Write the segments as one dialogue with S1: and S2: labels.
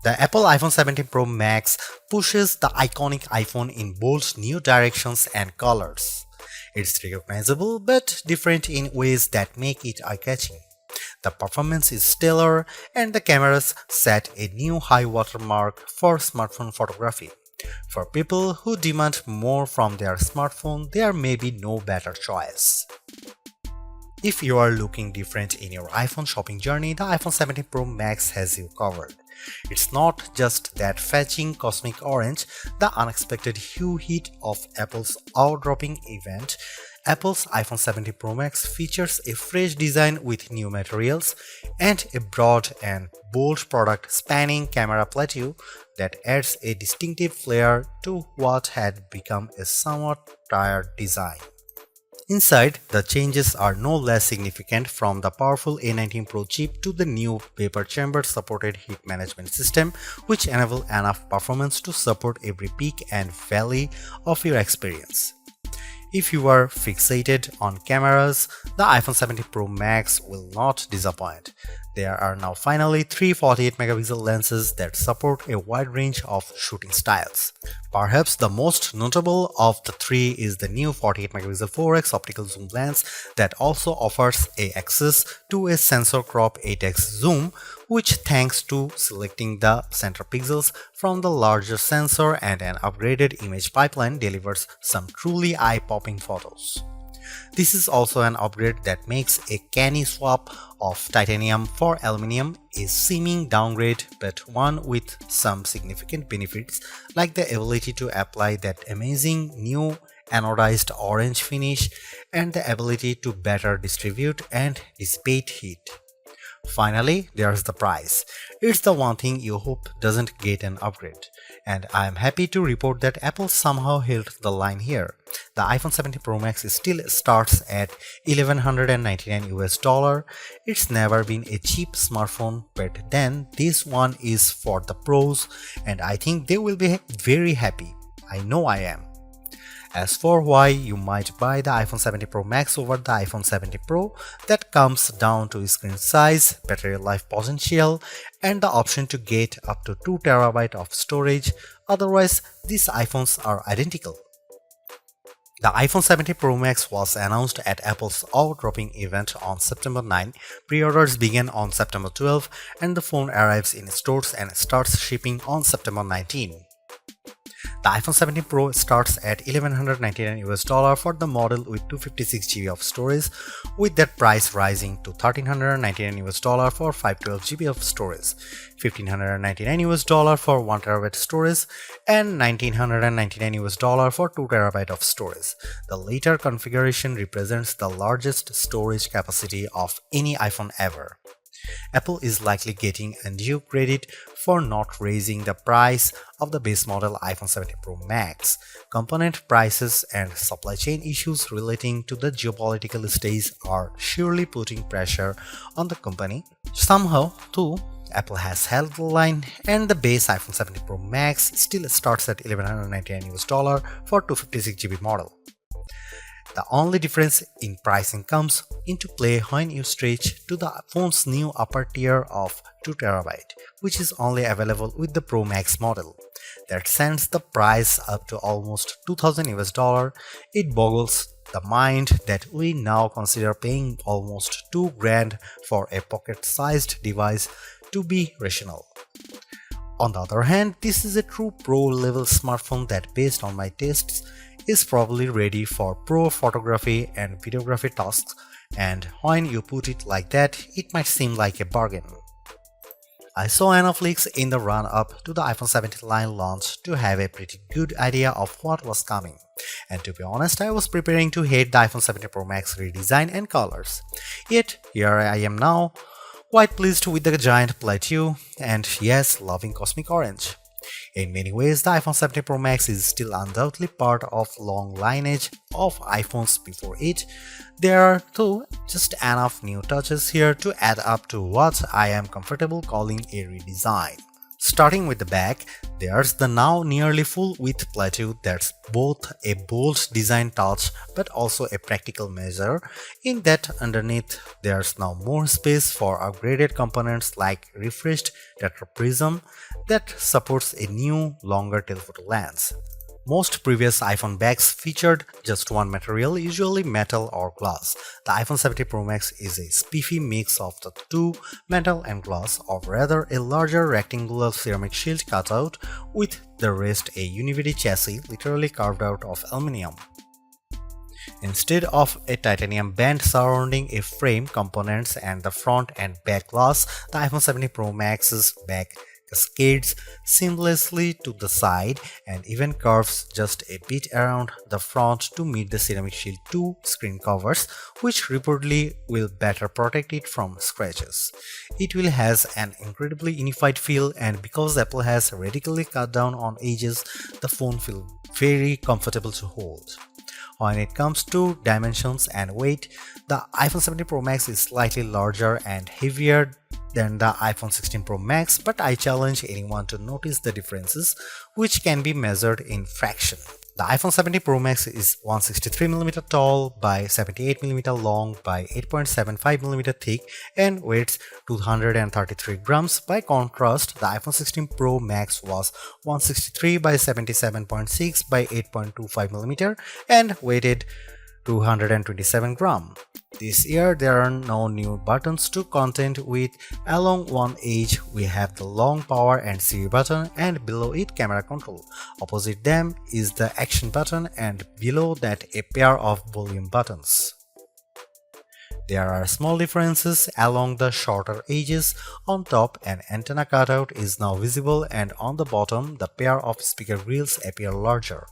S1: The Apple iPhone 17 Pro Max pushes the iconic iPhone in bold new directions and colors. It's recognizable but different in ways that make it eye-catching. The performance is stellar and the cameras set a new high watermark for smartphone photography. For people who demand more from their smartphone, there may be no better choice. If you are looking different in your iPhone shopping journey, the iPhone 17 Pro Max has you covered. It's not just that fetching cosmic orange, the unexpected hue hit of Apple's eye-dropping event. Apple's iPhone 17 Pro Max features a fresh design with new materials and a broad and bold product spanning camera plateau that adds a distinctive flair to what had become a somewhat tired design. Inside, the changes are no less significant, from the powerful A19 Pro chip to the new vapor chamber supported heat management system, which enable enough performance to support every peak and valley of your experience. If you are fixated on cameras, the iPhone 17 Pro Max will not disappoint. There are now finally three 48-megapixel lenses that support a wide range of shooting styles. Perhaps the most notable of the three is the new 48-megapixel 4x optical zoom lens that also offers access to a sensor crop 8x zoom, which, thanks to selecting the center pixels from the larger sensor and an upgraded image pipeline, delivers some truly eye-popping photos. This is also an upgrade that makes a canny swap of titanium for aluminum a seeming downgrade, but one with some significant benefits, like the ability to apply that amazing new anodized orange finish and the ability to better distribute and dissipate heat. Finally, there's the price. It's the one thing you hope doesn't get an upgrade. And I am happy to report that Apple somehow held the line here. The iPhone 17 Pro Max still starts at $1,199 US. It's never been a cheap smartphone, but then this one is for the pros, and I think they will be very happy. I know I am. As for why you might buy the iPhone 17 Pro Max over the iPhone 17 Pro, that comes down to screen size, battery life potential, and the option to get up to 2 TB of storage. Otherwise, these iPhones are identical. The iPhone 17 Pro Max was announced at Apple's eye-dropping event on September 9. Pre-orders began on September 12, and the phone arrives in stores and starts shipping on September 19. The iPhone 17 Pro starts at $1,199 US for the model with 256GB of storage, with that price rising to $1,399 US for 512GB of storage, $1,599 US for 1TB storage, and $1,999 US for 2TB of storage. The later configuration represents the largest storage capacity of any iPhone ever. Apple is likely getting undue credit for not raising the price of the base model iPhone 17 Pro Max. Component prices and supply chain issues relating to the geopolitical stage are surely putting pressure on the company. Somehow, too, Apple has held the line, and the base iPhone 17 Pro Max still starts at $1,199 US for 256GB model. The only difference in pricing comes into play when you stretch to the phone's new upper tier of 2TB, which is only available with the Pro Max model. That sends the price up to almost $2,000 US. It boggles the mind that we now consider paying almost $2,000 for a pocket-sized device to be rational. On the other hand, this is a true pro-level smartphone that, based on my tastes, is probably ready for pro photography and videography tasks, and when you put it like that, it might seem like a bargain. I saw enough leaks in the run-up to the iPhone 17 line launch to have a pretty good idea of what was coming, and to be honest, I was preparing to hate the iPhone 17 Pro Max redesign and colors. Yet, here I am now, quite pleased with the giant plateau, and yes, loving cosmic orange. In many ways, the iPhone 17 Pro Max is still undoubtedly part of long lineage of iPhones before it. There are, though, just enough new touches here to add up to what I am comfortable calling a redesign. Starting with the back, there's the now nearly full-width plateau that's both a bold design touch but also a practical measure in that underneath there's now more space for upgraded components like refreshed tetraprism that supports a new longer telephoto lens. Most previous iPhone bags featured just one material, usually metal or glass. The iPhone 17 Pro Max is a spiffy mix of the two, metal and glass, or rather a larger rectangular ceramic shield cutout with the rest a univity chassis literally carved out of aluminum. Instead of a titanium band surrounding a frame, components and the front and back glass, the iPhone 17 Pro Max's back cascades seamlessly to the side and even curves just a bit around the front to meet the Ceramic Shield 2 screen covers, which reportedly will better protect it from scratches. It will has an incredibly unified feel, and because Apple has radically cut down on edges, the phone feels very comfortable to hold. When it comes to dimensions and weight, the iPhone 17 Pro Max is slightly larger and heavier than the iPhone 16 Pro Max, but I challenge anyone to notice the differences, which can be measured in fraction. The iPhone 17 Pro Max is 163mm tall by 78mm long by 8.75mm thick and weighs 233 grams. By contrast, the iPhone 16 Pro Max was 163 by 77.6 by 8.25mm and weighed 227 grams. This year there are no new buttons to contend with. Along one edge we have the long power and Siri button, and below it camera control. Opposite them is the action button, and below that a pair of volume buttons. There are small differences along the shorter edges. On top, an antenna cutout is now visible, and on the bottom, the pair of speaker grills appear larger.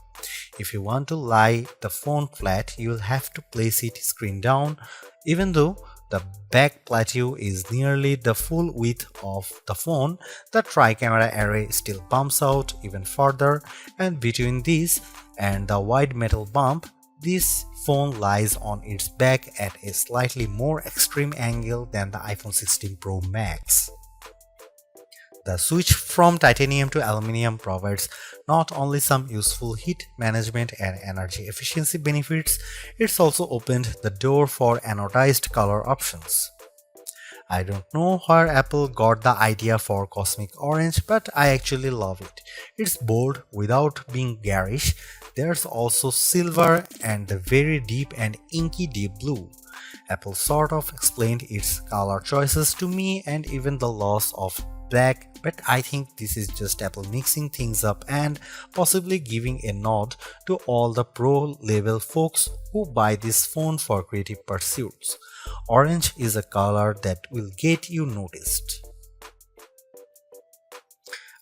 S1: If you want to lie the phone flat, you'll have to place it screen down. Even though the back plateau is nearly the full width of the phone, the tri-camera array still bumps out even further, and between this and the wide metal bump, this phone lies on its back at a slightly more extreme angle than the iPhone 16 Pro Max. The switch from titanium to aluminum provides not only some useful heat management and energy efficiency benefits, it's also opened the door for anodized color options. I don't know where Apple got the idea for cosmic orange, but I actually love it. It's bold without being garish. There's also silver and the very deep and inky deep blue. Apple sort of explained its color choices to me and even the loss of black, but I think this is just Apple mixing things up and possibly giving a nod to all the pro level folks who buy this phone for creative pursuits. Orange is a color that will get you noticed.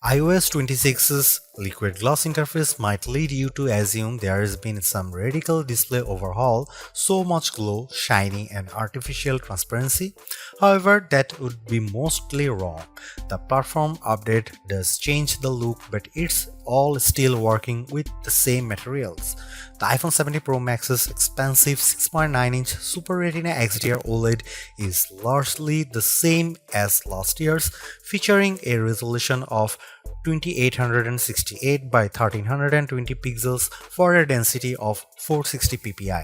S1: iOS 26's liquid glass interface might lead you to assume there has been some radical display overhaul, so much glow, shiny and artificial transparency. However, that would be mostly wrong. The platform update does change the look, but it's all still working with the same materials. The iPhone 17 Pro Max's expensive 6.9-inch Super Retina XDR OLED is largely the same as last year's, featuring a resolution of 2868 by 1320 pixels for a density of 460 ppi.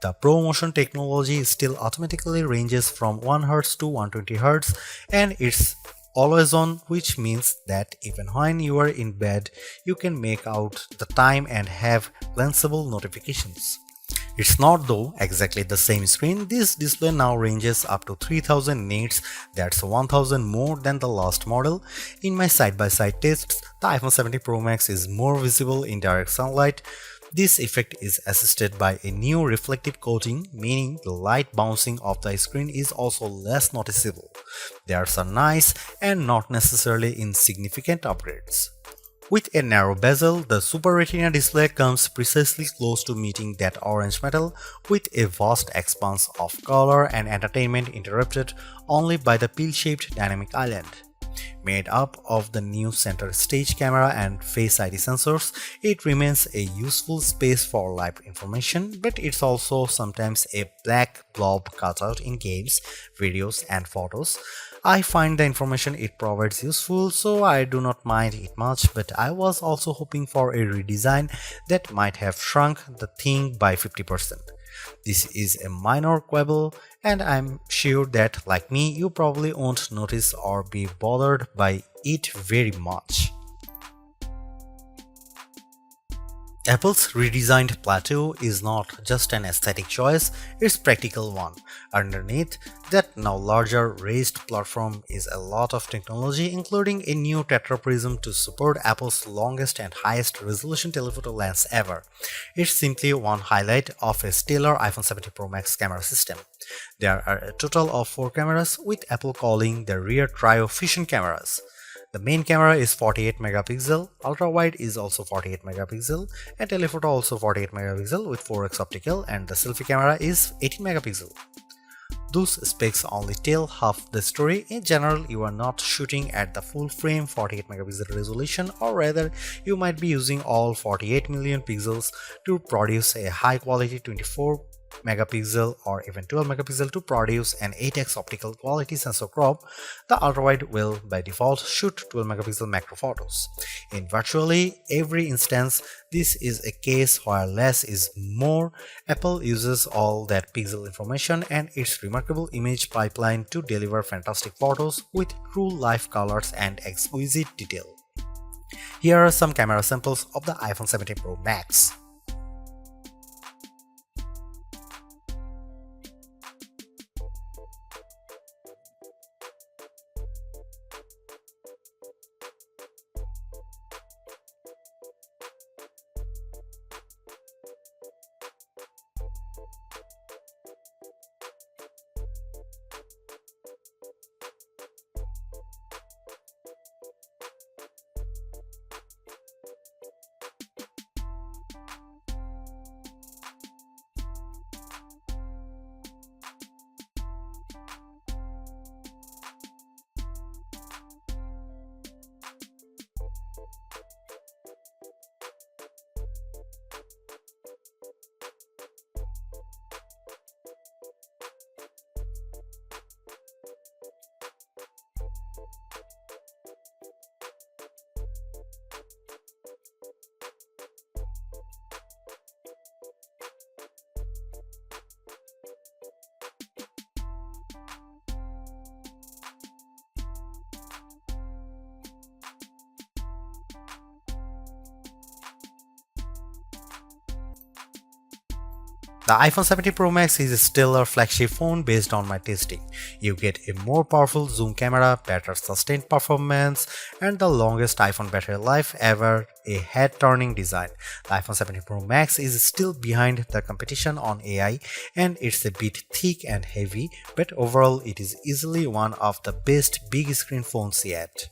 S1: The ProMotion technology still automatically ranges from 1Hz to 120Hz, and it's always on, which means that even when you are in bed, you can make out the time and have glanceable notifications. It's not though exactly the same screen. This display now ranges up to 3000 nits, that's 1000 more than the last model. In my side-by-side tests, the iPhone 17 Pro Max is more visible in direct sunlight. This effect is assisted by a new reflective coating, meaning the light bouncing off the screen is also less noticeable. There's a nice and not necessarily insignificant upgrades. With a narrow bezel, the Super Retina display comes precisely close to meeting that orange metal, with a vast expanse of color and entertainment interrupted only by the pill-shaped dynamic island. Made up of the new center stage camera and Face ID sensors, it remains a useful space for live information, but it's also sometimes a black blob cutout in games, videos and photos. I find the information it provides useful, so I do not mind it much, but I was also hoping for a redesign that might have shrunk the thing by 50%. This is a minor quibble, and I'm sure that, like me, you probably won't notice or be bothered by it very much. Apple's redesigned plateau is not just an aesthetic choice, it's a practical one. Underneath that now larger raised platform is a lot of technology, including a new tetraprism to support Apple's longest and highest resolution telephoto lens ever. It's simply one highlight of a stellar iPhone 17 Pro Max camera system. There are a total of 4 cameras, with Apple calling the rear trio fusion cameras. The main camera is 48 megapixel, ultra wide is also 48 megapixel, and telephoto also 48 megapixel with 4x optical, and the selfie camera is 18 megapixel. Those specs only tell half the story. In general, you are not shooting at the full frame 48 megapixel resolution, or rather you might be using all 48 million pixels to produce a high quality 24 megapixel or even 12 megapixel to produce an 8x optical quality sensor crop. The ultrawide will by default shoot 12 megapixel macro photos. In virtually every instance, this is a case where less is more. Apple uses all that pixel information and its remarkable image pipeline to deliver fantastic photos with true life colors and exquisite detail. Here are some camera samples of the iPhone 17 Pro Max. The iPhone 17 Pro Max is still a flagship phone based on my testing. You get a more powerful zoom camera, better sustained performance, and the longest iPhone battery life ever, a head-turning design. The iPhone 17 Pro Max is still behind the competition on AI, and it's a bit thick and heavy, but overall it is easily one of the best big screen phones yet.